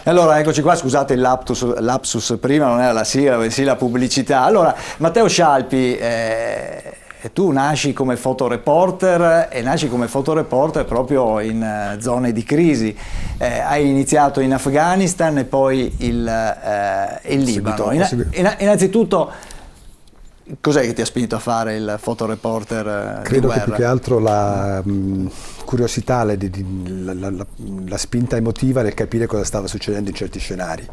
Allora, eccoci qua, scusate il lapsus prima, non era la sigla, bensì la pubblicità. Allora, Matteo Scialpi, tu nasci come fotoreporter e nasci come fotoreporter proprio in zone di crisi. Hai iniziato in Afghanistan e poi il Libano. Innanzitutto, cos'è che ti ha spinto a fare il fotoreporter di Credo guerra? che più che altro la curiosità, la spinta emotiva nel capire cosa stava succedendo in certi scenari.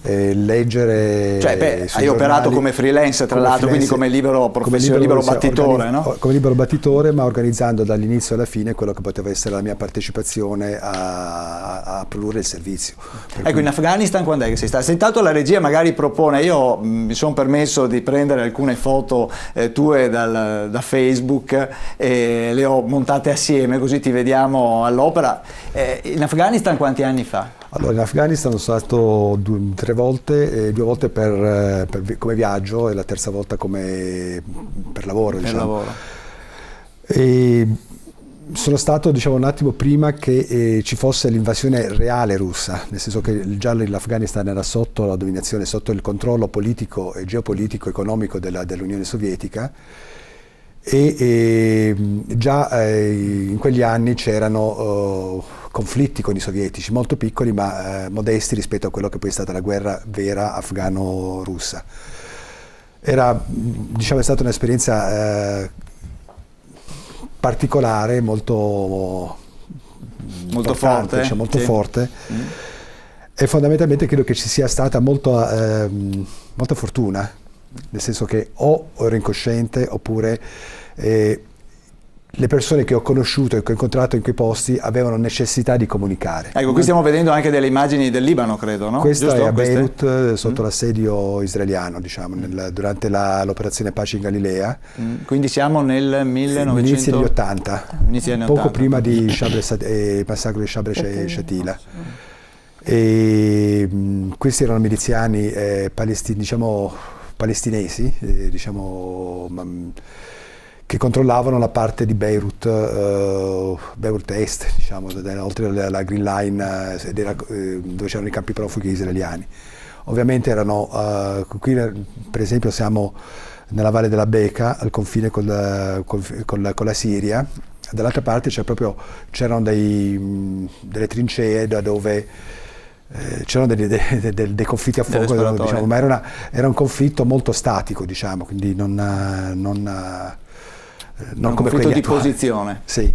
Leggere. Cioè, hai operato come freelance, tra l'altro, quindi come libero battitore, no? Come libero battitore, ma organizzando dall'inizio alla fine quello che poteva essere la mia partecipazione a produrre il servizio. Ecco, in Afghanistan quando è che sei stato? Sentato la regia magari propone, io mi sono permesso di prendere alcune foto tue da Facebook e le ho montate assieme, così ti vediamo all'opera. In Afghanistan quanti anni fa? Allora, in Afghanistan sono stato 3 volte, 2 volte come viaggio e la terza volta per lavoro. Per lavoro. E sono stato, un attimo prima che ci fosse l'invasione reale russa, nel senso che già l'Afghanistan era sotto la dominazione, sotto il controllo politico e geopolitico economico dell'Unione Sovietica. E già in quegli anni c'erano conflitti con i sovietici, molto piccoli ma modesti rispetto a quello che poi è stata la guerra vera afgano-russa. È stata un'esperienza particolare, molto forte, molto forte. E fondamentalmente credo che ci sia stata molta fortuna, nel senso che o ero incosciente oppure le persone che ho conosciuto e che ho incontrato in quei posti avevano necessità di comunicare. Ecco, qui stiamo vedendo anche delle immagini del Libano, credo, no? Questa è a Beirut, sotto l'assedio israeliano, durante l'operazione Pace in Galilea. Quindi siamo nel 1900... Inizi degli 80, poco prima di massacro di Sabra e Shatila. E questi erano miliziani palestinesi, che controllavano la parte di Beirut Est, oltre la Green Line, dove c'erano i campi profughi israeliani. Ovviamente qui per esempio siamo nella Valle della Bekaa, al confine con la Siria. Dall'altra parte c'erano delle trincee da dove c'erano dei conflitti a fuoco, ma era un conflitto molto statico, quindi non come quelli di attuali. Posizione. Sì.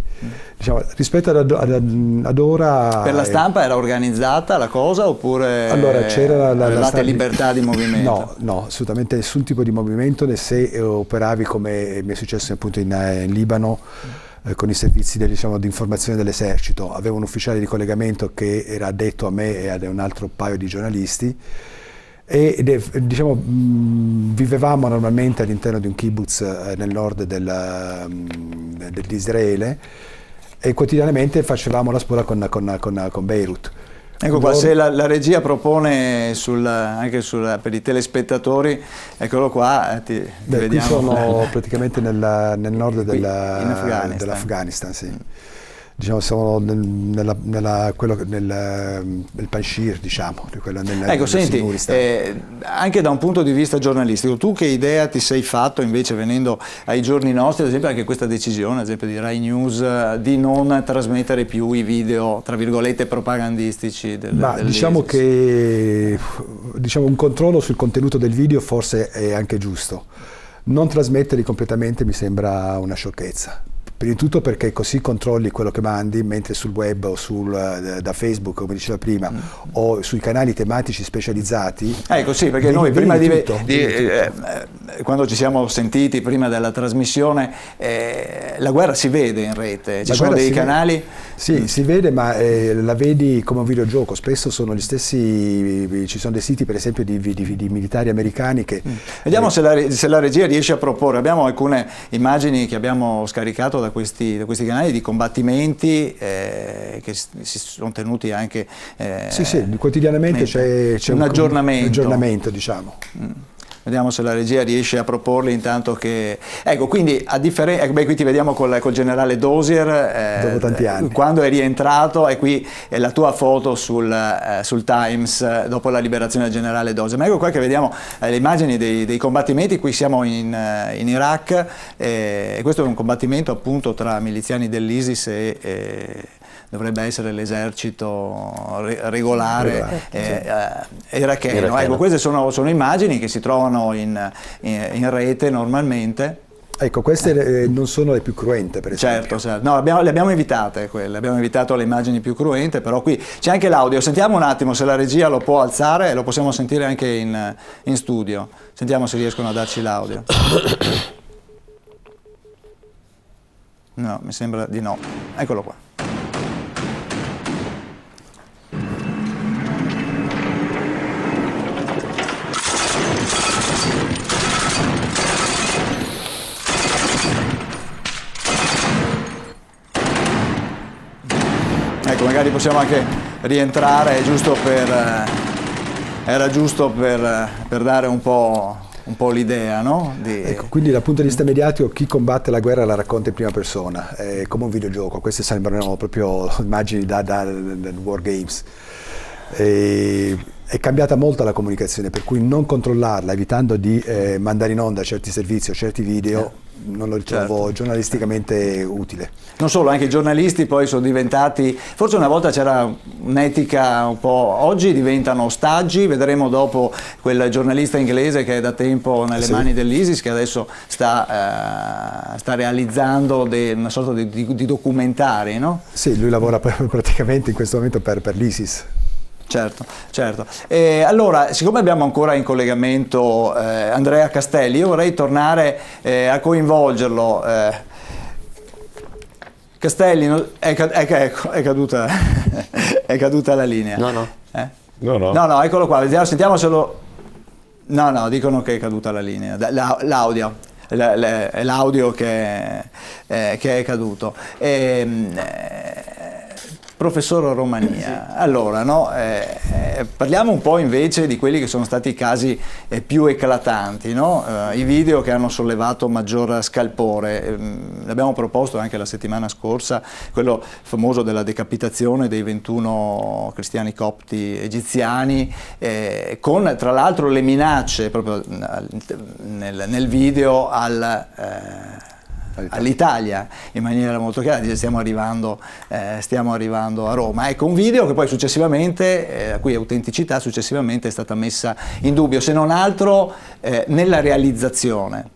Rispetto ad ora. Per la stampa era organizzata la cosa oppure allora c'era avevate libertà di movimento? No, assolutamente nessun tipo di movimento, né se operavi come mi è successo appunto in Libano. Con i servizi di informazione dell'esercito. Avevo un ufficiale di collegamento che era addetto a me e ad un altro paio di giornalisti e vivevamo normalmente all'interno di un kibbutz nel nord di Israele e quotidianamente facevamo la spola con Beirut. Ecco qua, se la regia propone anche per i telespettatori, eccolo qua, ti vediamo. Qui sono praticamente nel nord dell'Afghanistan, sì. Siamo nel Panjshir, Ecco, senti, anche da un punto di vista giornalistico, tu che idea ti sei fatto invece venendo ai giorni nostri, ad esempio anche questa decisione, ad esempio di Rai News, di non trasmettere più i video, tra virgolette, propagandistici diciamo che un controllo sul contenuto del video forse è anche giusto. Non trasmetterli completamente mi sembra una sciocchezza. Prima di tutto perché così controlli quello che mandi, mentre sul web o da Facebook, come diceva prima, o sui canali tematici specializzati. Ecco sì, perché noi prima quando ci siamo sentiti prima della trasmissione, la guerra si vede in rete, ci sono dei canali. Sì, si vede, ma la vedi come un videogioco. Spesso sono gli stessi, ci sono dei siti per esempio di militari americani che... Vediamo se la regia riesce a proporre. Abbiamo alcune immagini che abbiamo scaricato da questi canali di combattimenti che si sono tenuti anche... Sì, quotidianamente c'è un aggiornamento. diciamo. Vediamo se la regia riesce a proporli intanto che... Ecco, quindi a differenza... qui ti vediamo col generale Dozier, dopo tanti anni. quando è rientrato, e qui è la tua foto sul Times dopo la liberazione del generale Dozier. Ma ecco qua che vediamo le immagini dei combattimenti. Qui siamo in Iraq, e questo è un combattimento appunto tra miliziani dell'ISIS e dovrebbe essere l'esercito regolare iracheno. Ecco, queste sono immagini che si trovano in rete normalmente. Ecco, queste non sono le più cruente, per esempio. Certo. No, le abbiamo evitate quelle, abbiamo evitato le immagini più cruente, però qui c'è anche l'audio. Sentiamo un attimo se la regia lo può alzare, lo possiamo sentire anche in studio. Sentiamo se riescono a darci l'audio. No, mi sembra di no. Eccolo qua. Ecco, magari possiamo anche rientrare, era giusto per dare un po' l'idea, no? Ecco, quindi dal punto di vista mediatico chi combatte la guerra la racconta in prima persona, come un videogioco. Queste sembrano proprio immagini da War Games. È cambiata molto la comunicazione, per cui non controllarla, evitando di mandare in onda certi servizi o certi video, non lo trovo giornalisticamente utile. Non solo, anche i giornalisti poi sono diventati, forse una volta c'era un'etica un po', oggi diventano ostaggi. Vedremo dopo quel giornalista inglese che è da tempo nelle mani dell'ISIS, che adesso sta realizzando una sorta di documentari, no? Sì, lui lavora praticamente in questo momento per l'ISIS. Certo. Allora, siccome abbiamo ancora in collegamento Andrea Castelli, io vorrei tornare a coinvolgerlo. Castelli, è caduta la linea. No. No, eccolo qua, sentiamo se lo... No, dicono che è caduta la linea, l'audio. È l'audio che è caduto. Professor Romania, allora, no, parliamo un po' invece di quelli che sono stati i casi più eclatanti, no? I video che hanno sollevato maggior scalpore. L'abbiamo proposto anche la settimana scorsa, quello famoso della decapitazione dei 21 cristiani copti egiziani, con tra l'altro le minacce proprio nel video all'Italia in maniera molto chiara, dice stiamo arrivando a Roma. Ecco, un video che poi successivamente, la cui autenticità successivamente è stata messa in dubbio, se non altro nella realizzazione.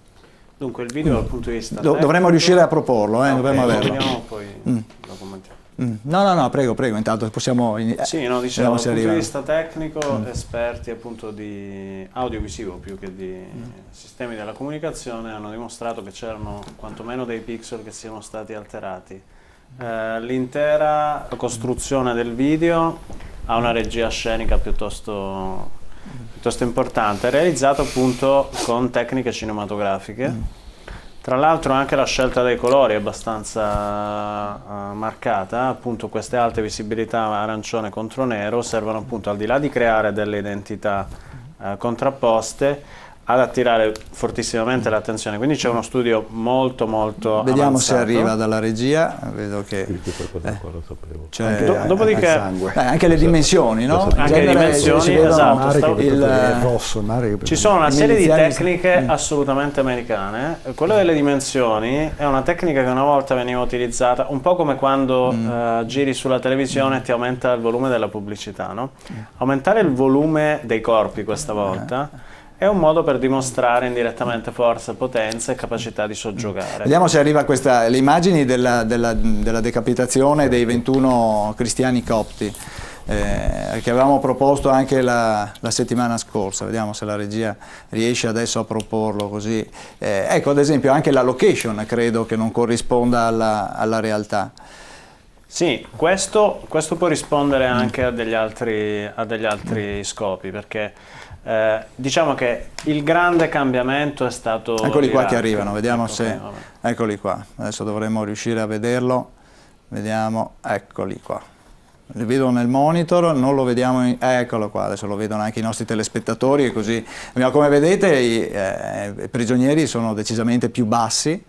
Dunque il video dal punto di vista dovremmo riuscire a proporlo, dovremmo averlo. Vediamo, poi lo commentiamo. No, prego, intanto possiamo Sì, no, diciamo, dal punto di vista tecnico, esperti appunto di audiovisivo più che di sistemi della comunicazione hanno dimostrato che c'erano quantomeno dei pixel che siano stati alterati. L'intera costruzione del video ha una regia scenica piuttosto importante, realizzata appunto con tecniche cinematografiche. Tra l'altro anche la scelta dei colori è abbastanza marcata, appunto queste alte visibilità arancione contro nero servono appunto, al di là di creare delle identità contrapposte, ad attirare fortissimamente l'attenzione, quindi c'è uno studio molto vediamo avanzato. Se arriva dalla regia, vedo che lo sapevo. Dopodiché anche le dimensioni, no? Anche le dimensioni, esatto, il rosso, ci sono una serie di tecniche assolutamente americane. Quella delle dimensioni è una tecnica che una volta veniva utilizzata un po' come quando giri sulla televisione e ti aumenta il volume della pubblicità, no? Aumentare il volume dei corpi questa volta è un modo per dimostrare indirettamente forza, potenza e capacità di soggiogare. Vediamo se arriva le immagini della decapitazione dei 21 cristiani copti, che avevamo proposto anche la settimana scorsa. Vediamo se la regia riesce adesso a proporlo così. Ecco, ad esempio anche la location credo che non corrisponda alla realtà. Sì, questo può rispondere anche a degli altri scopi, perché diciamo che il grande cambiamento è stato... Eccoli qua che arrivano, vediamo se... Eccoli qua, adesso dovremmo riuscire a vederlo, vediamo, eccoli qua. Le vedo nel monitor, non lo vediamo, eccolo qua, adesso lo vedono anche i nostri telespettatori, e così. Come vedete i prigionieri sono decisamente più bassi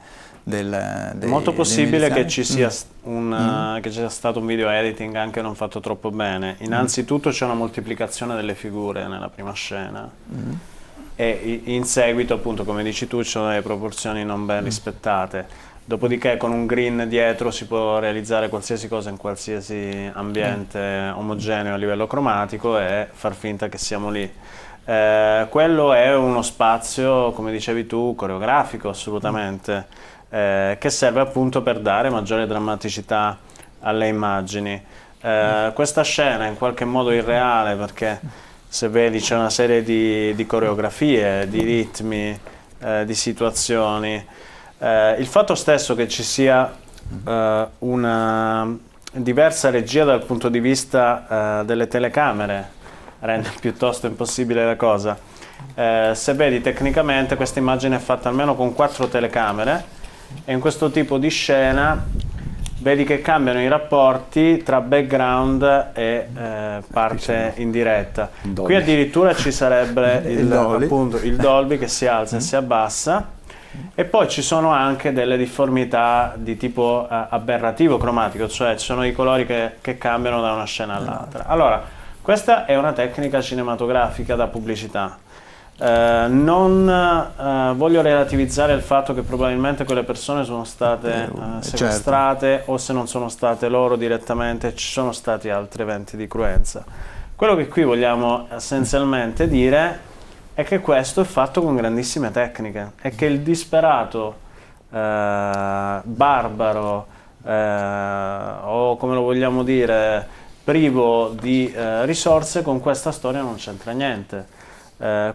È molto possibile che ci sia che ci sia stato un video editing anche non fatto troppo bene. Innanzitutto c'è una moltiplicazione delle figure nella prima scena e in seguito, appunto, come dici tu, ci sono delle proporzioni non ben rispettate. Dopodiché con un green dietro si può realizzare qualsiasi cosa in qualsiasi ambiente omogeneo a livello cromatico e far finta che siamo lì. Quello è uno spazio, come dicevi tu, coreografico assolutamente, che serve appunto per dare maggiore drammaticità alle immagini. Questa scena è in qualche modo irreale perché se vedi c'è una serie di coreografie, di ritmi, di situazioni. Il fatto stesso che ci sia una diversa regia dal punto di vista delle telecamere rende piuttosto impossibile la cosa. Se vedi tecnicamente questa immagine è fatta almeno con 4 telecamere e in questo tipo di scena vedi che cambiano i rapporti tra background e parte in diretta. Qui addirittura ci sarebbe appunto, il Dolby che si alza e si abbassa. E poi ci sono anche delle difformità di tipo aberrativo cromatico, cioè ci sono i colori che cambiano da una scena all'altra. Allora, questa è una tecnica cinematografica da pubblicità. Non voglio relativizzare il fatto che probabilmente quelle persone sono state sequestrate, o se non sono state loro direttamente, ci sono stati altri eventi di cruenza. Quello che qui vogliamo essenzialmente dire è che questo è fatto con grandissime tecniche e che il disperato, barbaro o come lo vogliamo dire, privo di risorse con questa storia non c'entra niente.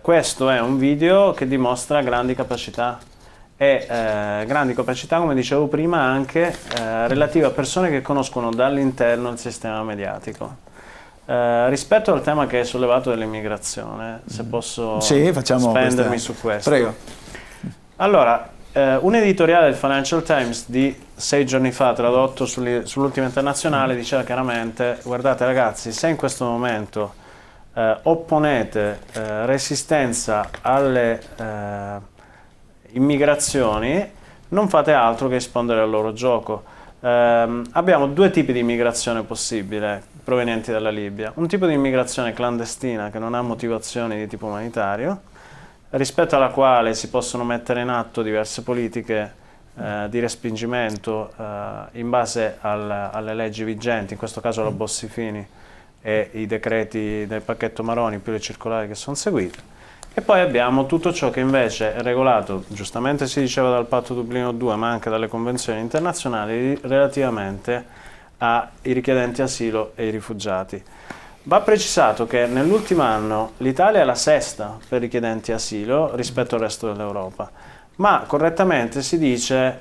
Questo è un video che dimostra grandi capacità grandi capacità, come dicevo prima, anche relative a persone che conoscono dall'interno il sistema mediatico. Rispetto al tema che hai sollevato dell'immigrazione, se posso spendermi su questo. Prego. Allora, un editoriale del Financial Times di 6 giorni fa, tradotto sull'ultima internazionale, diceva chiaramente: guardate ragazzi, se in questo momento opponete resistenza alle immigrazioni, non fate altro che rispondere al loro gioco. Abbiamo 2 tipi di immigrazione possibile provenienti dalla Libia: un tipo di immigrazione clandestina che non ha motivazioni di tipo umanitario, rispetto alla quale si possono mettere in atto diverse politiche di respingimento in base alle leggi vigenti, in questo caso la Bossi-Fini e i decreti del pacchetto Maroni più le circolari che sono seguite. E poi abbiamo tutto ciò che invece è regolato, giustamente si diceva, dal Patto Dublino 2, ma anche dalle convenzioni internazionali relativamente ai richiedenti asilo e ai rifugiati. Va precisato che nell'ultimo anno l'Italia è la 6ª per richiedenti asilo rispetto al resto dell'Europa, ma correttamente si dice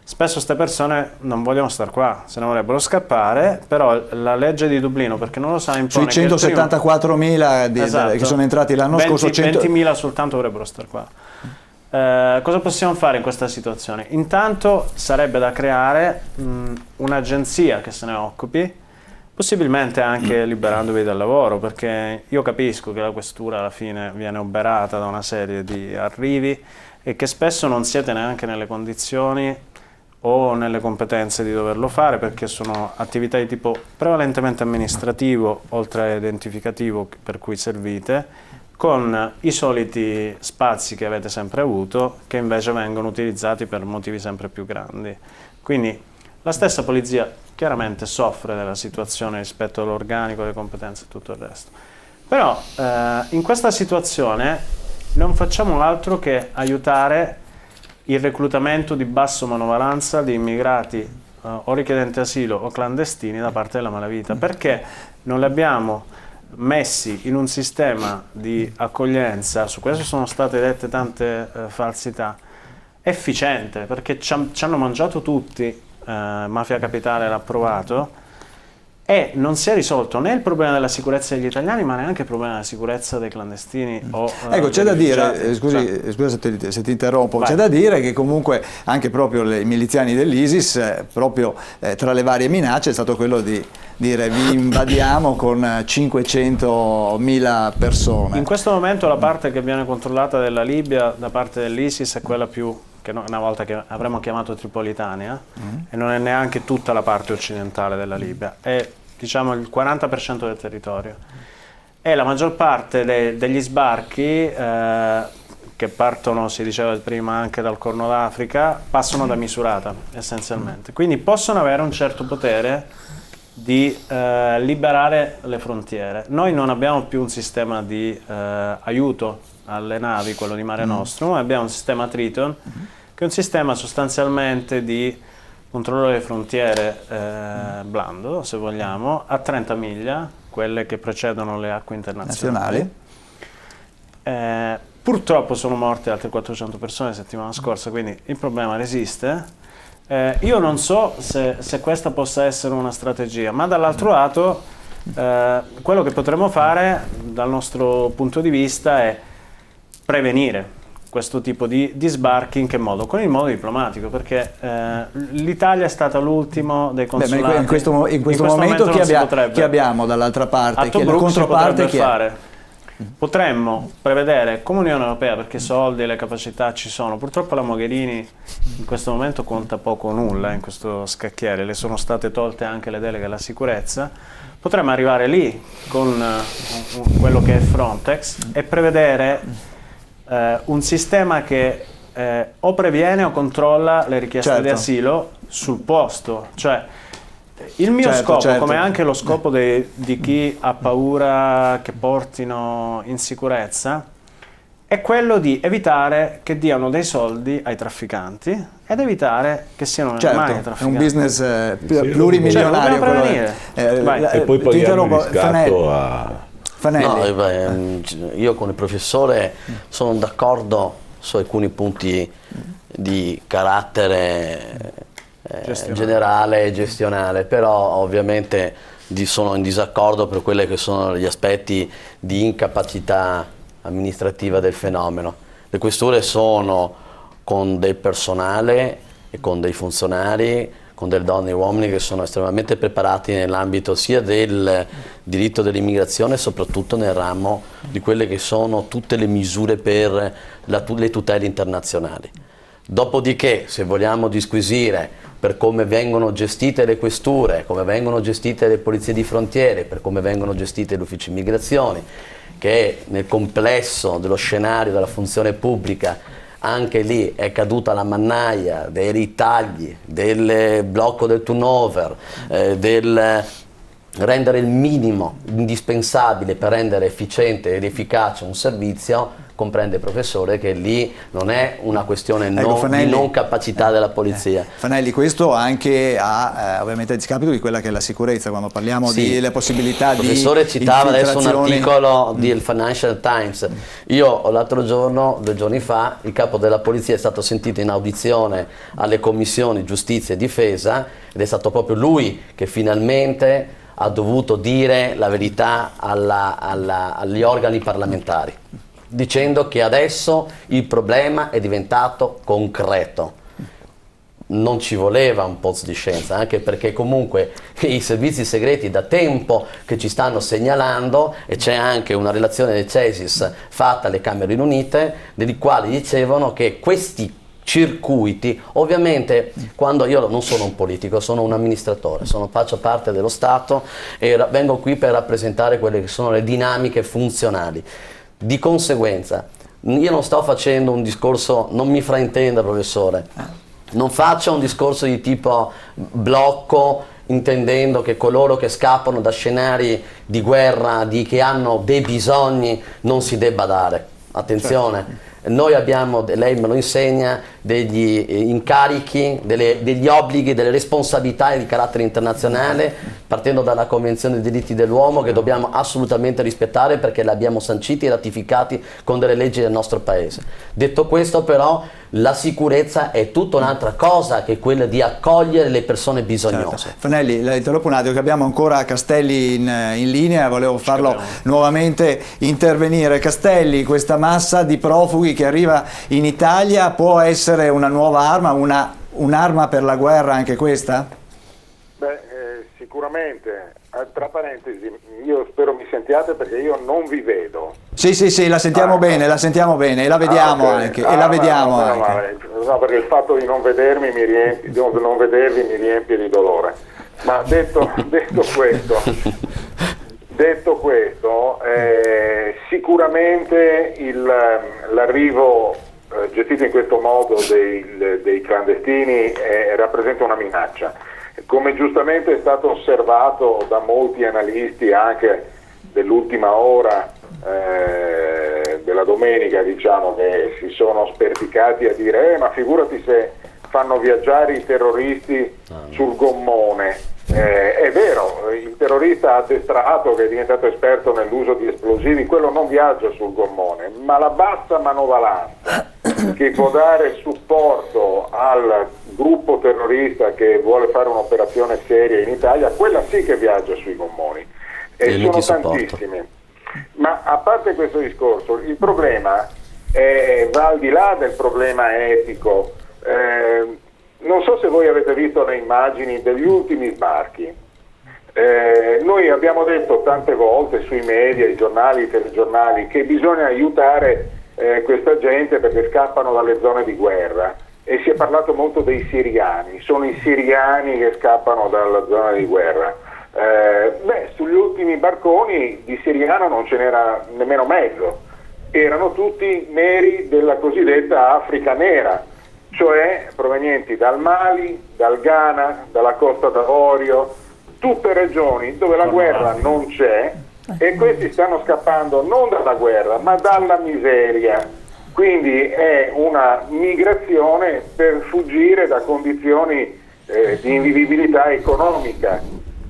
spesso queste persone non vogliono stare qua, se ne vorrebbero scappare, però la legge di Dublino, perché non lo sa, impone sui 174.000 che sono entrati l'anno scorso, 20.000 soltanto dovrebbero stare qua. Cosa possiamo fare in questa situazione? Intanto sarebbe da creare un'agenzia che se ne occupi, possibilmente anche liberandovi dal lavoro, perché io capisco che la questura alla fine viene oberata da una serie di arrivi e che spesso non siete neanche nelle condizioni o nelle competenze di doverlo fare, perché sono attività di tipo prevalentemente amministrativo, oltre a identificativo per cui servite, con i soliti spazi che avete sempre avuto, che invece vengono utilizzati per motivi sempre più grandi. Quindi la stessa polizia chiaramente soffre della situazione rispetto all'organico, alle competenze e tutto il resto. Però in questa situazione non facciamo altro che aiutare il reclutamento di basso manovalanza di immigrati o richiedenti asilo o clandestini da parte della malavita, perché non li abbiamo messi in un sistema di accoglienza, su questo sono state dette tante falsità, efficiente, perché ci hanno mangiato tutti, Mafia Capitale l'ha provato, e non si è risolto né il problema della sicurezza degli italiani, ma neanche il problema della sicurezza dei clandestini. Ecco, c'è da dire, scusa se ti interrompo, c'è da dire che comunque anche proprio i miliziani dell'ISIS, proprio tra le varie minacce è stato quello di dire vi invadiamo con 500.000 persone. In questo momento la parte che viene controllata della Libia da parte dell'ISIS è quella più, che una volta che avremmo chiamato Tripolitania, e non è neanche tutta la parte occidentale della Libia, è diciamo il 40% del territorio. E la maggior parte degli sbarchi che partono, si diceva prima, anche dal Corno d'Africa, passano da Misurata essenzialmente. Quindi possono avere un certo potere di liberare le frontiere. Noi non abbiamo più un sistema di aiuto alle navi, quello di Mare Nostrum, ma abbiamo un sistema Triton, che è un sistema sostanzialmente di controllo delle frontiere blando, se vogliamo, a 30 miglia, quelle che precedono le acque internazionali. Purtroppo sono morte altre 400 persone la settimana scorsa, quindi il problema resiste. Io non so se questa possa essere una strategia, ma dall'altro lato quello che potremmo fare dal nostro punto di vista è prevenire questo tipo di sbarchi. In che modo? Con il modo diplomatico, perché l'Italia è stata l'ultimo dei consolati. In questo momento chi abbiamo dall'altra parte? Tobruk la controparte chi fare? Potremmo prevedere come Unione Europea, perché soldi e le capacità ci sono. Purtroppo la Mogherini in questo momento conta poco o nulla in questo scacchiere, le sono state tolte anche le deleghe alla sicurezza. Potremmo arrivare lì con quello che è Frontex e prevedere un sistema che o previene o controlla le richieste di asilo sul posto. Cioè, il mio scopo, come anche lo scopo di chi ha paura che portino insicurezza, è quello di evitare che diano dei soldi ai trafficanti ed evitare che siano mai trafficanti. È un business plurimilionario. E poi paghiamo il riscatto a... No, io con il professore sono d'accordo su alcuni punti di carattere generale e gestionale, però ovviamente sono in disaccordo per quelli che sono gli aspetti di incapacità amministrativa del fenomeno. Le questure sono con del personale e con dei funzionari, con delle donne e uomini che sono estremamente preparati nell'ambito sia del diritto dell'immigrazione, soprattutto nel ramo di quelle che sono tutte le misure per le tutele internazionali. Dopodiché, se vogliamo disquisire per come vengono gestite le questure, come vengono gestite le polizie di frontiere, per come vengono gestite gli uffici immigrazioni, che nel complesso dello scenario della funzione pubblica anche lì è caduta la mannaia dei ritagli, del blocco del turnover, del rendere il minimo indispensabile per rendere efficiente ed efficace un servizio. Comprende, professore, che lì non è una questione di non capacità della polizia. Fanelli, questo anche ovviamente a discapito di quella che è la sicurezza, quando parliamo delle possibilità di professore citava adesso un articolo del Financial Times. Io l'altro giorno, 2 giorni fa, il capo della polizia è stato sentito in audizione alle commissioni giustizia e difesa ed è stato proprio lui che finalmente ha dovuto dire la verità agli organi parlamentari, dicendo che adesso il problema è diventato concreto. Non ci voleva un po' di scienza, anche perché comunque i servizi segreti da tempo che ci stanno segnalando, e c'è anche una relazione del CESIS fatta alle Camere Riunite, dei quali dicevano che questi circuiti, ovviamente, quando io non sono un politico, sono un amministratore, faccio parte dello Stato e vengo qui per rappresentare quelle che sono le dinamiche funzionali. Di conseguenza, io non sto facendo un discorso, non mi fraintenda, professore, non faccio un discorso di tipo blocco, intendendo che coloro che scappano da scenari di guerra, che hanno dei bisogni, non si debba dare. Attenzione. Noi abbiamo, lei me lo insegna, degli incarichi, degli obblighi, delle responsabilità di carattere internazionale, partendo dalla Convenzione dei diritti dell'uomo, che dobbiamo assolutamente rispettare perché le abbiamo sanciti e ratificati con delle leggi del nostro Paese. Detto questo, però, la sicurezza è tutta un'altra cosa che quella di accogliere le persone bisognose. Certo. Fanelli, la interrompo un attimo, che abbiamo ancora Castelli in linea, volevo farlo nuovamente intervenire. Castelli, questa massa di profughi che arriva in Italia può essere una nuova arma, un'arma per la guerra anche questa? sicuramente, tra parentesi, io spero mi sentiate perché io non vi vedo. Sì, la sentiamo bene, e la vediamo anche, e la vediamo anche. No, perché il fatto di non vedermi non vedervi mi riempie di dolore. Ma detto questo, sicuramente l'arrivo gestito in questo modo dei clandestini rappresenta una minaccia. Come giustamente è stato osservato da molti analisti anche dell'ultima ora della domenica, diciamo, che si sono sperticati a dire ma figurati se fanno viaggiare i terroristi sul gommone. È vero, il terrorista addestrato che è diventato esperto nell'uso di esplosivi, quello non viaggia sul gommone, ma la bassa manovalanza che può dare supporto al gruppo terrorista che vuole fare un'operazione seria in Italia, quella sì che viaggia sui gommoni, e sono tantissimi. Ma a parte questo discorso, il problema va al di là del problema etico. Non so se voi avete visto le immagini degli ultimi sbarchi. Noi abbiamo detto tante volte sui media, i giornali, i telegiornali, che bisogna aiutare questa gente perché scappano dalle zone di guerra, e si è parlato molto dei siriani, sono i siriani che scappano dalla zona di guerra. Sugli ultimi barconi di siriano non ce n'era nemmeno mezzo, erano tutti neri della cosiddetta Africa nera, cioè provenienti dal Mali, dal Ghana, dalla Costa d'Avorio, tutte regioni dove la guerra non c'è, e questi stanno scappando non dalla guerra ma dalla miseria, quindi è una migrazione per fuggire da condizioni di invivibilità economica.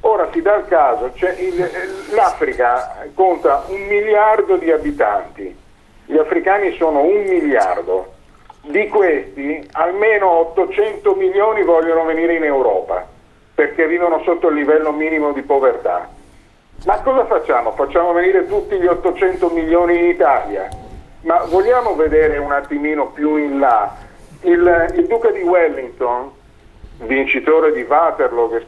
Ora si dà il caso, l'Africa conta 1 miliardo di abitanti, gli africani sono 1 miliardo. Di questi almeno 800 milioni vogliono venire in Europa perché vivono sotto il livello minimo di povertà. Ma cosa facciamo? Facciamo venire tutti gli 800 milioni in Italia? Ma vogliamo vedere un attimino più in là? Il duca di Wellington, vincitore di Waterloo che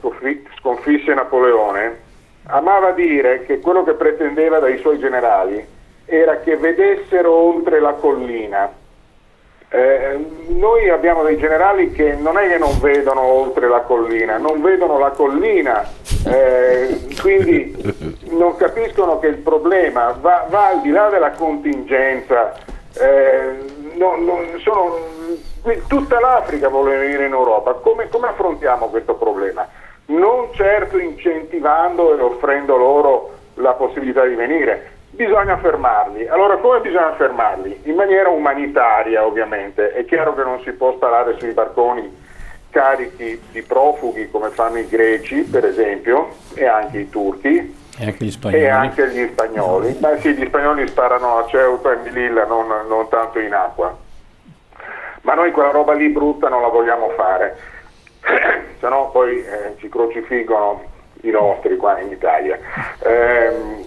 sconfisse Napoleone, amava dire che quello che pretendeva dai suoi generali era che vedessero oltre la collina. Noi abbiamo dei generali che non è che non vedono oltre la collina, non vedono la collina, quindi non capiscono che il problema va al di là della contingenza. Tutta l'Africa vuole venire in Europa. Come affrontiamo questo problema? Non certo incentivando e offrendo loro la possibilità di venire. Bisogna fermarli. Allora come bisogna fermarli? In maniera umanitaria, ovviamente. È chiaro che non si può sparare sui barconi carichi di profughi come fanno i greci, per esempio, e anche i turchi. E anche gli spagnoli. E anche gli spagnoli. Ma sì, gli spagnoli sparano a Ceuta e Melilla, non tanto in acqua. Ma noi quella roba lì brutta non la vogliamo fare. Se no poi ci crocifiggono i nostri qua in Italia.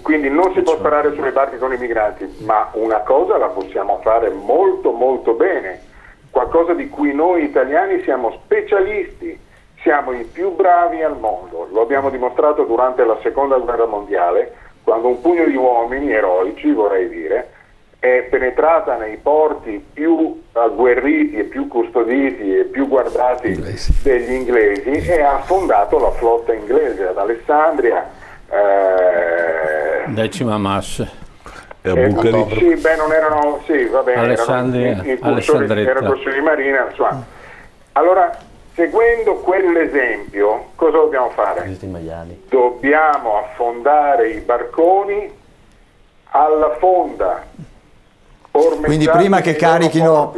Quindi non si può sparare sulle barche con i migranti, ma una cosa la possiamo fare molto molto bene, qualcosa di cui noi italiani siamo specialisti, siamo i più bravi al mondo, lo abbiamo dimostrato durante la seconda guerra mondiale, quando un pugno di uomini eroici, vorrei dire, è penetrata nei porti più agguerriti e più custoditi e più guardati degli inglesi e ha affondato la flotta inglese ad Alessandria. Decima Massa. Sì, beh, non erano, sì, va bene, erano corsi di marina, insomma. Allora, seguendo quell'esempio, cosa dobbiamo fare? Dobbiamo affondare i barconi alla fonda. Quindi prima che carichino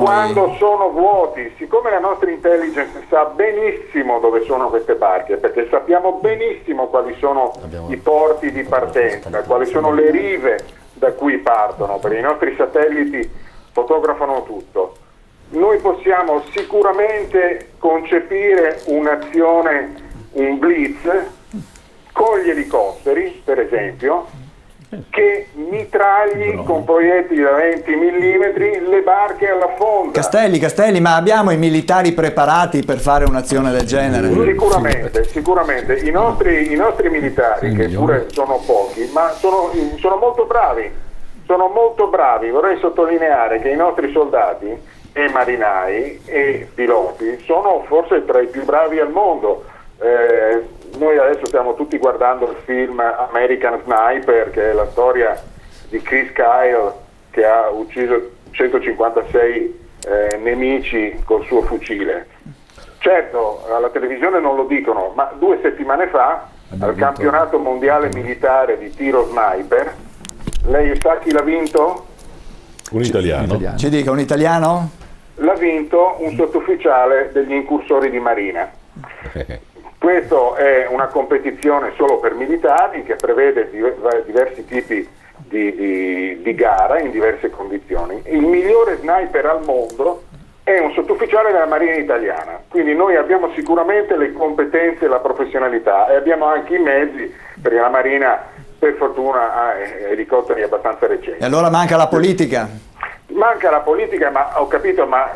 quando sono vuoti, siccome la nostra intelligence sa benissimo dove sono queste barche, perché sappiamo benissimo quali sono i porti di partenza, quali sono le rive da cui partono, perché i nostri satelliti fotografano tutto. Noi possiamo sicuramente concepire un'azione, un blitz con gli elicotteri, per esempio, che mitraglia bersagli con proiettili da 20 mm, le barche alla fonda. Castelli, ma abbiamo i militari preparati per fare un'azione del genere? Sicuramente. I nostri militari, che pure sono pochi, ma sono molto bravi. Sono molto bravi. Vorrei sottolineare che i nostri soldati e marinai e piloti sono forse tra i più bravi al mondo. Noi adesso stiamo tutti guardando il film American Sniper, che è la storia di Chris Kyle, che ha ucciso 156 nemici col suo fucile. Certo, alla televisione non lo dicono, ma 2 settimane fa al campionato mondiale militare di tiro sniper, lei sa chi l'ha vinto? Un italiano. Ci dica, un italiano? L'ha vinto un sottufficiale degli incursori di Marina. Questo è una competizione solo per militari che prevede diversi tipi di gara in diverse condizioni. Il migliore sniper al mondo è un sottufficiale della Marina italiana, quindi noi abbiamo sicuramente le competenze e la professionalità e abbiamo anche i mezzi, perché la Marina per fortuna ha elicotteri abbastanza recenti. E allora manca la politica? Manca la politica, ma ho capito, ma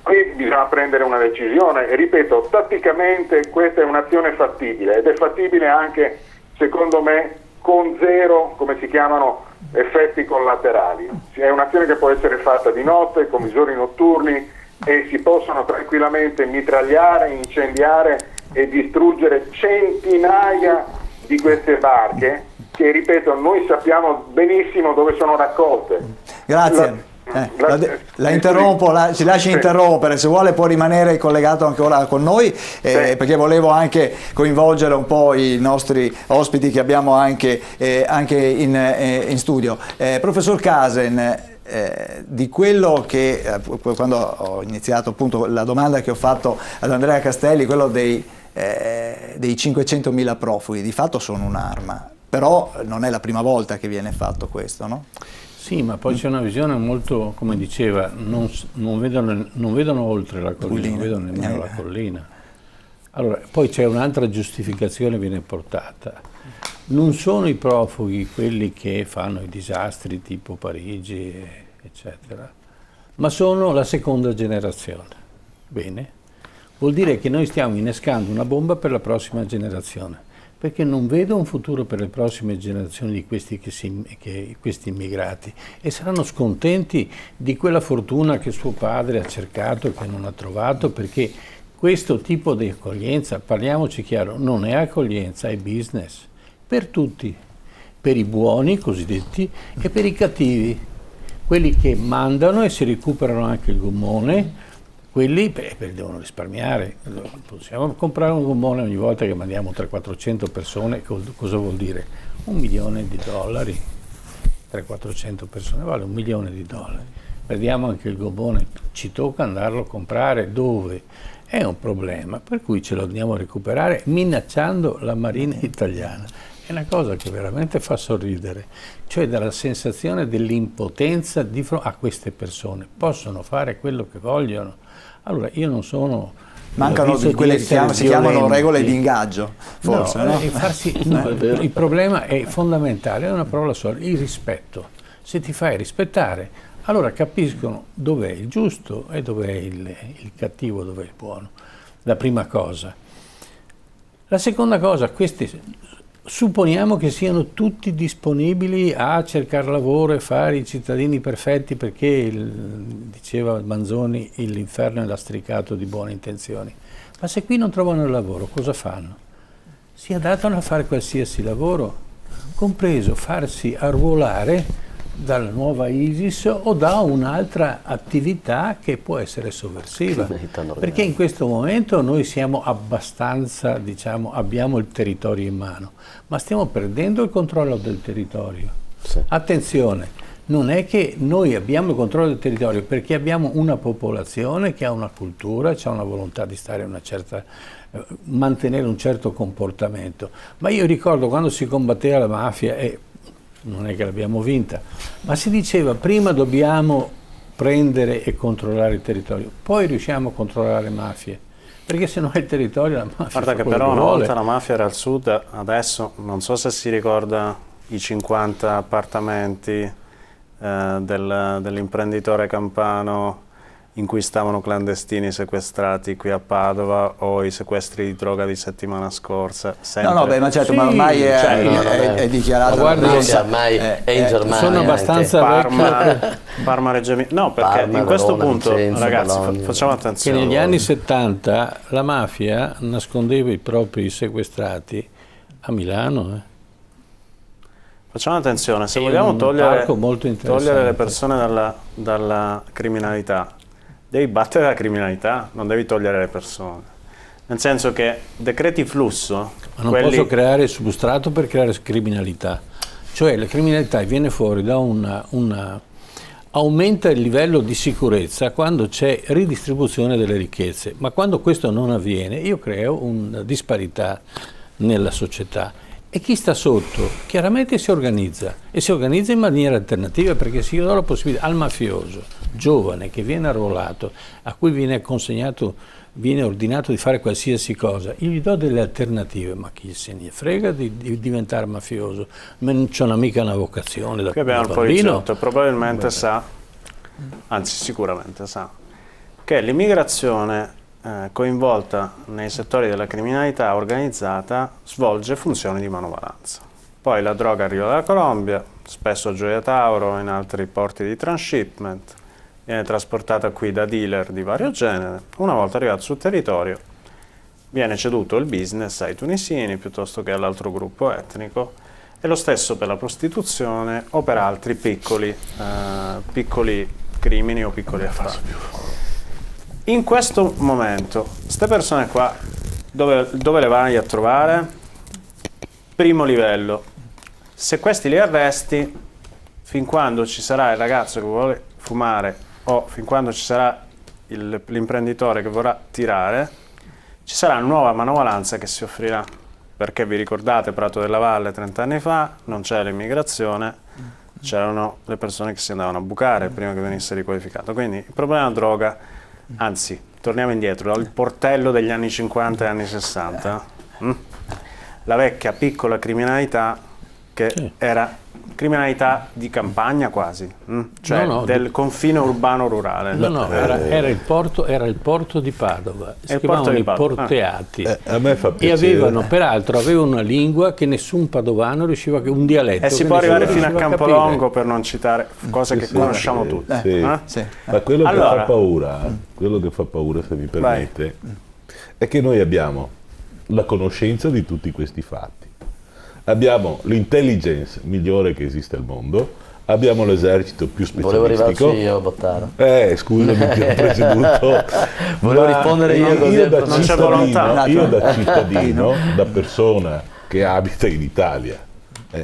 qui bisogna prendere una decisione. E ripeto, tatticamente questa è un'azione fattibile ed è fattibile anche, secondo me, con zero, come si chiamano, effetti collaterali. È un'azione che può essere fatta di notte, con visori notturni, e si possono tranquillamente mitragliare, incendiare e distruggere centinaia di queste barche che, ripeto, noi sappiamo benissimo dove sono raccolte. Grazie. La interrompo, ci lasci interrompere, se vuole può rimanere collegato ancora con noi, perché volevo anche coinvolgere un po' i nostri ospiti che abbiamo anche in studio. Professor Casen, di quello che, quando ho iniziato appunto la domanda che ho fatto ad Andrea Castelli, quello dei 500.000 profughi, di fatto sono un'arma, però non è la prima volta che viene fatto questo, no? Sì, ma poi c'è una visione molto, come diceva, non vedono oltre la collina, non vedono nemmeno la collina. Allora, poi c'è un'altra giustificazione che viene portata. Non sono i profughi quelli che fanno i disastri tipo Parigi, eccetera, ma sono la seconda generazione. Bene? Vuol dire che noi stiamo innescando una bomba per la prossima generazione, perché non vedo un futuro per le prossime generazioni di questi immigrati, e saranno scontenti di quella fortuna che suo padre ha cercato e che non ha trovato, perché questo tipo di accoglienza, parliamoci chiaro, non è accoglienza, è business, per tutti, per i buoni cosiddetti e per i cattivi, quelli che mandano e si recuperano anche il gommone. Quelli devono risparmiare. Possiamo comprare un gommone ogni volta che mandiamo 300-400 persone, cosa vuol dire? $1 milione, 300-400 persone vale $1 milione. Perdiamo anche il gommone, ci tocca andarlo a comprare dove? È un problema, per cui ce lo andiamo a recuperare minacciando la Marina italiana. È una cosa che veramente fa sorridere, cioè dalla sensazione dell'impotenza di fronte a queste persone. Possono fare quello che vogliono. Allora, io non sono... Mancano di quelle che si chiamano regole di ingaggio, forse, no? Il problema è fondamentale, è una parola sola, il rispetto. Se ti fai rispettare, allora capiscono dov'è il giusto e dov'è il cattivo, dov'è il buono. La prima cosa. La seconda cosa, questi... Supponiamo che siano tutti disponibili a cercare lavoro e fare i cittadini perfetti, perché, diceva Manzoni, l'inferno è lastricato di buone intenzioni. Ma se qui non trovano il lavoro, cosa fanno? Si adattano a fare qualsiasi lavoro, compreso farsi arruolare dalla nuova ISIS o da un'altra attività che può essere sovversiva, perché in questo momento noi siamo abbastanza, diciamo, abbiamo il territorio in mano, ma stiamo perdendo il controllo del territorio. Sì. Attenzione, non è che noi abbiamo il controllo del territorio perché abbiamo una popolazione che ha una cultura, ha una volontà di stare una certa, mantenere un certo comportamento, ma io ricordo quando si combatteva la mafia, e non è che l'abbiamo vinta, ma si diceva prima dobbiamo prendere e controllare il territorio, poi riusciamo a controllare le mafie, perché se no è il territorio, la mafia. Guarda che però una volta la mafia era al sud, adesso non so se si ricorda i 50 appartamenti dell'imprenditore campano in cui stavano clandestini sequestrati qui a Padova, o i sequestri di droga di settimana scorsa. No, ma certo, sì, ma ormai è dichiarato. Guarda, ormai è in Germania. Sono abbastanza Parma Reggio Emilia. No, perché Parma, in questo Verona, punto, Vicenza, ragazzi, facciamo attenzione. Che negli anni 70 la mafia nascondeva i propri sequestrati a Milano. Facciamo attenzione, se vogliamo togliere le persone dalla criminalità, devi battere la criminalità, non devi togliere le persone. Nel senso che decreti flusso... Ma non posso creare substrato per creare criminalità. Cioè la criminalità viene fuori da aumenta il livello di sicurezza quando c'è ridistribuzione delle ricchezze, ma quando questo non avviene io creo una disparità nella società. E chi sta sotto chiaramente si organizza, e si organizza in maniera alternativa, perché se io do la possibilità al mafioso giovane che viene arruolato, a cui viene consegnato, viene ordinato di fare qualsiasi cosa, io gli do delle alternative, ma chi se ne frega di diventare mafioso? Ma non c'è mica una vocazione da qui abbiamo il poliziotto, probabilmente sa, anzi sicuramente sa, che l'immigrazione coinvolta nei settori della criminalità organizzata svolge funzioni di manovalanza. Poi la droga arriva dalla Colombia, spesso a Gioia Tauro, in altri porti di transshipment, viene trasportata qui da dealer di vario genere, una volta arrivato sul territorio viene ceduto il business ai tunisini piuttosto che all'altro gruppo etnico, e lo stesso per la prostituzione o per altri piccoli crimini o piccoli affari. In questo momento, queste persone qua, dove le vai a trovare? Primo livello. Se questi li arresti, fin quando ci sarà il ragazzo che vuole fumare o fin quando ci sarà l'imprenditore che vorrà tirare, ci sarà una nuova manovalanza che si offrirà. Perché vi ricordate Prato della Valle 30 anni fa, non c'era l'immigrazione, c'erano le persone che si andavano a bucare prima che venisse riqualificato. Quindi il problema droga, anzi, torniamo indietro, al portello degli anni 50 e anni 60, la vecchia piccola criminalità che era criminalità di campagna quasi, cioè del confine urbano-rurale. Era il porto di Padova, si chiamavano i porteati, a me fa piacere. E avevano, peraltro, una lingua che nessun padovano riusciva, un dialetto. E si può arrivare fino a Campolongo per non citare cose che conosciamo tutti. Ma quello che fa paura, se mi permette, è che noi abbiamo la conoscenza di tutti questi fatti. Abbiamo l'intelligence migliore che esiste al mondo, abbiamo l'esercito più specialistico. Volevo arrivarci io, Bottaro. Scusami, ti ho preceduto. Volevo rispondere io così. Io da cittadino, da persona che abita in Italia,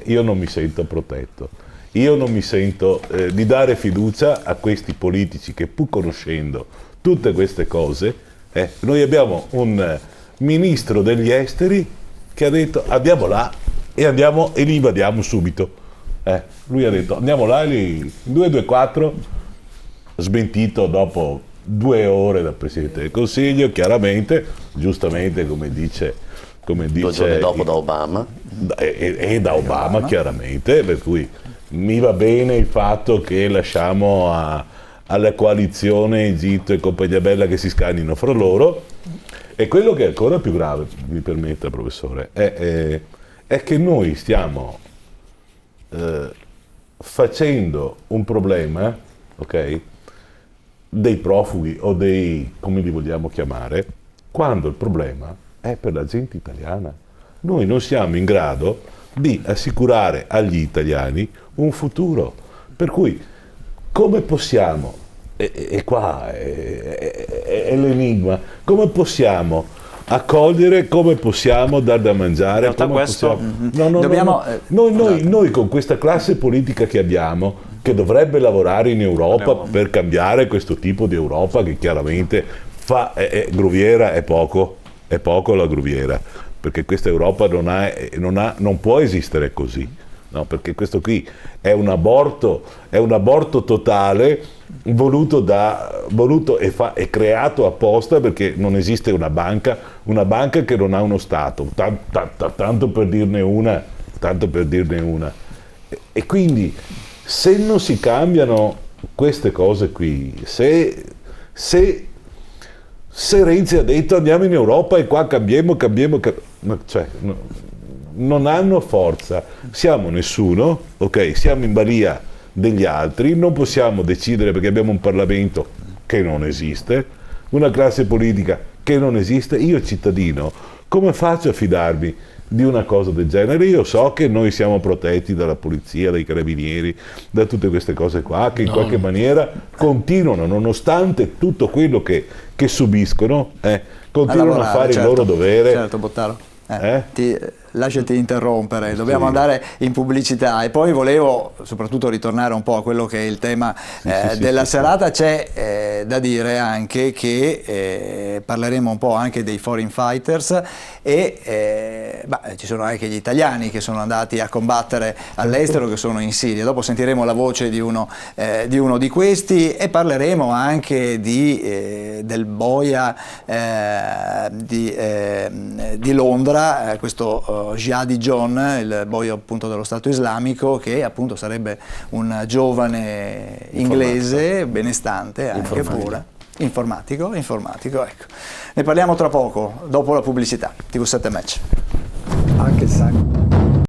io non mi sento protetto. Io non mi sento di dare fiducia a questi politici che, pur conoscendo tutte queste cose, noi abbiamo un ministro degli esteri che ha detto andiamo là e andiamo e li invadiamo subito. Lui ha detto andiamo là, 224, smentito dopo 2 ore dal Presidente del Consiglio, chiaramente, giustamente come dice 2 giorni dopo da Obama. E da Obama, chiaramente, per cui mi va bene il fatto che lasciamo alla coalizione Egitto e compagnia bella che si scannino fra loro. E quello che è ancora più grave, mi permetta, professore, è che noi stiamo facendo un problema, dei profughi o dei, come li vogliamo chiamare, quando il problema è per la gente italiana. Noi non siamo in grado di assicurare agli italiani un futuro. Per cui come possiamo, e qua è l'enigma, come possiamo accogliere, come possiamo dar da mangiare, come possiamo... Noi con questa classe politica che abbiamo, che dovrebbe lavorare in Europa per cambiare questo tipo di Europa che chiaramente fa gruviera, è poco la gruviera, perché questa Europa non può esistere così, no? Perché questo qui è un aborto totale voluto e creato apposta, perché non esiste una banca che non ha uno Stato, tanto per dirne una, E quindi se non si cambiano queste cose qui, se Renzi ha detto andiamo in Europa e qua cambiamo, cioè, non hanno forza, siamo nessuno, ok? Siamo in balia degli altri, non possiamo decidere perché abbiamo un Parlamento che non esiste, una classe politica che non esiste. Io cittadino, come faccio a fidarmi di una cosa del genere? Io so che noi siamo protetti dalla polizia, dai carabinieri, da tutte queste cose qua, che in qualche maniera continuano, nonostante tutto quello che subiscono, continuano a fare il loro dovere. Certo, Bottaro. Lasciati interrompere, dobbiamo andare in pubblicità e poi volevo soprattutto ritornare un po' a quello che è il tema della serata. C'è da dire anche che parleremo un po' anche dei foreign fighters e ci sono anche gli italiani che sono andati a combattere all'estero, che sono in Siria. Dopo sentiremo la voce di uno di questi e parleremo anche del boia di Londra, questo Jihadi John, il boia appunto dello Stato Islamico, che appunto sarebbe un giovane inglese benestante, anche pure informatico, ecco. Ne parliamo tra poco, dopo la pubblicità. TV7 Match. Anche il sangue.